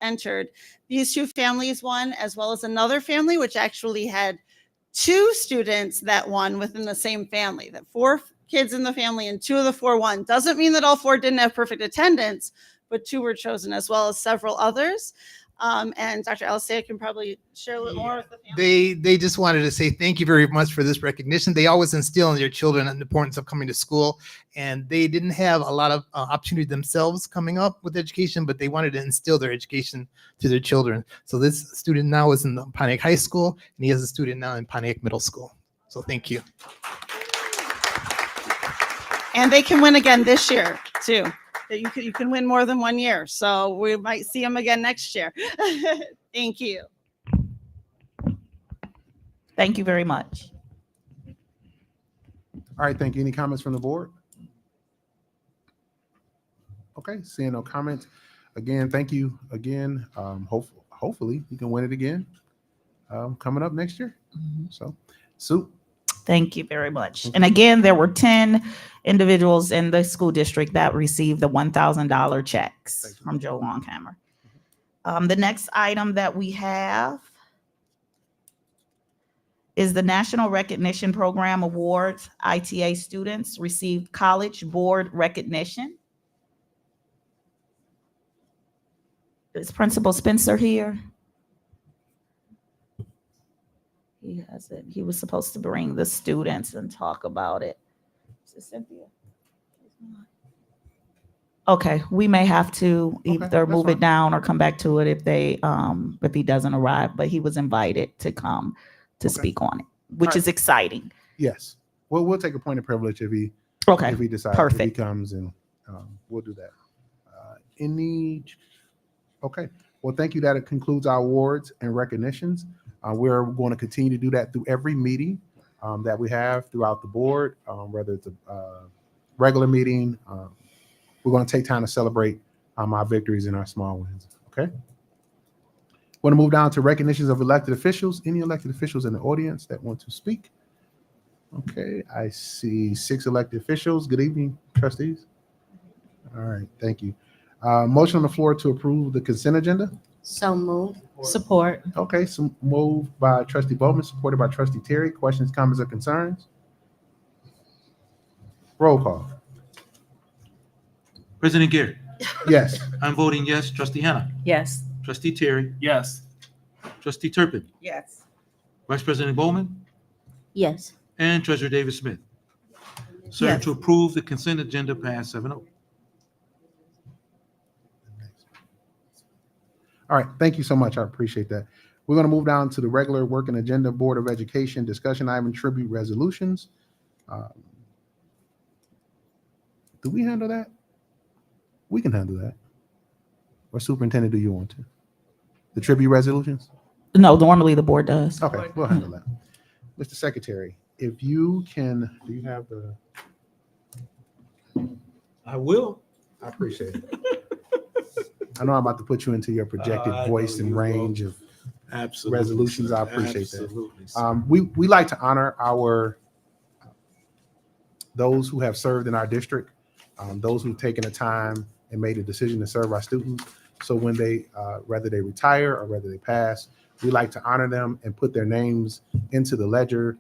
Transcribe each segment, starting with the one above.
entered. These two families won, as well as another family, which actually had two students that won within the same family, that 4 kids in the family and 2 of the 4 won. Doesn't mean that all 4 didn't have perfect attendance, but 2 were chosen, as well as several others. And Dr. Alisea can probably share a little more with the family. They just wanted to say thank you very much for this recognition. They always instill in their children the importance of coming to school, and they didn't have a lot of opportunity themselves coming up with education, but they wanted to instill their education to their children. So this student now is in Pontiac High School, and he has a student now in Pontiac Middle School. So thank you. And they can win again this year too. You can win more than 1 year, so we might see them again next year. Thank you. Thank you very much. All right, thank you. Any comments from the board? Okay, seeing no comments. Again, thank you again. Hopefully you can win it again coming up next year. So, Sue. Thank you very much. And again, there were 10 individuals in the school district that received the $1,000 checks from Joe Longhammer. The next item that we have is the National Recognition Program Awards. ITA students received College Board recognition. Is Principal Spencer here? He hasn't. He was supposed to bring the students and talk about it. Is it Cynthia? Okay, we may have to either move it down or come back to it if he doesn't arrive. But he was invited to come to speak on it, which is exciting. Yes. Well, we'll take a point of privilege if he decides. Perfect. If he comes, and we'll do that. Okay. Well, thank you. That concludes our awards and recognitions. We're going to continue to do that through every meeting that we have throughout the board, whether it's a regular meeting. We're going to take time to celebrate our victories and our small wins. Okay. Want to move down to recognitions of elected officials. Any elected officials in the audience that want to speak? Okay. I see 6 elected officials. Good evening, trustees. All right. Thank you. Motion on the floor to approve the consent agenda. So move. Support. Okay, so moved by Trustee Bowman, supported by Trustee Terry. Questions, comments, or concerns? Roll call. President Garrett. Yes. I'm voting yes. Trustee Hannah. Yes. Trustee Terry. Yes. Trustee Turpin. Yes. Vice President Bowman. Yes. And Treasurer David Smith. Sir, Yes. to approve the consent agenda passed 7-0. All right, thank you so much. I appreciate that. We're going to move down to the regular working agenda, Board of Education discussion item, tribute resolutions. Do we handle that? We can handle that. Or Superintendent, do you want to? The tribute resolutions? No, normally the board does. Okay, we'll handle that. Mr. Secretary, if you can, do you have the? I will. I appreciate it. I know I'm about to put you into your projected voice and range of resolutions. I appreciate that. We like to honor those who have served in our district, those who've taken the time and made a decision to serve our students. So when they, whether they retire or whether they pass, we like to honor them and put their names into the ledger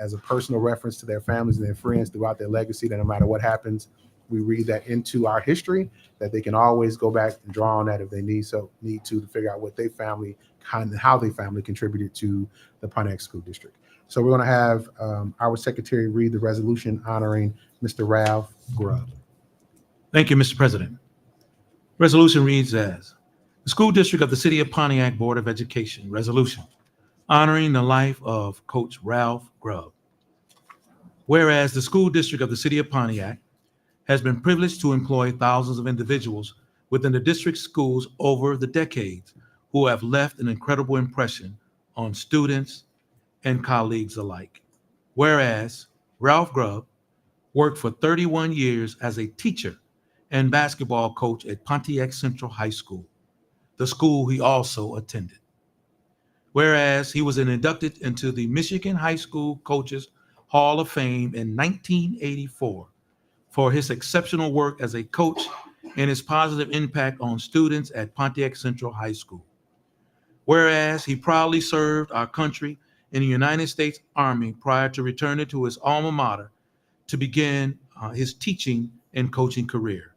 as a personal reference to their families and their friends throughout their legacy, that no matter what happens, we read that into our history, that they can always go back and draw on that if they need to figure out what they family, how they family contributed to the Pontiac School District. So we're going to have our secretary read the resolution honoring Mr. Ralph Grubb. Thank you, Mr. President. Resolution reads as the School District of the City of Pontiac Board of Education resolution honoring the life of Coach Ralph Grubb. Whereas the School District of the City of Pontiac has been privileged to employ thousands of individuals within the district schools over the decades who have left an incredible impression on students and colleagues alike. Whereas Ralph Grubb worked for 31 years as a teacher and basketball coach at Pontiac Central High School, the school he also attended. Whereas he was inducted into the Michigan High School Coaches Hall of Fame in 1984 for his exceptional work as a coach and his positive impact on students at Pontiac Central High School. Whereas he proudly served our country in the United States Army prior to returning to his alma mater to begin his teaching and coaching career.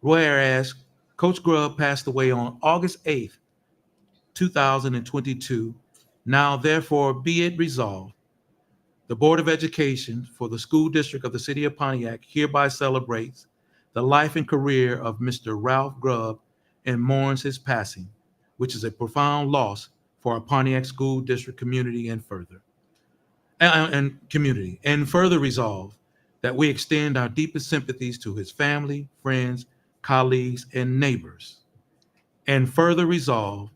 Whereas Coach Grubb passed away on August 8th, 2022, now therefore be it resolved, the Board of Education for the School District of the City of Pontiac hereby celebrates the life and career of Mr. Ralph Grubb and mourns his passing, which is a profound loss for our Pontiac School District community and further resolve that we extend our deepest sympathies to his family, friends, colleagues, and neighbors, and further resolve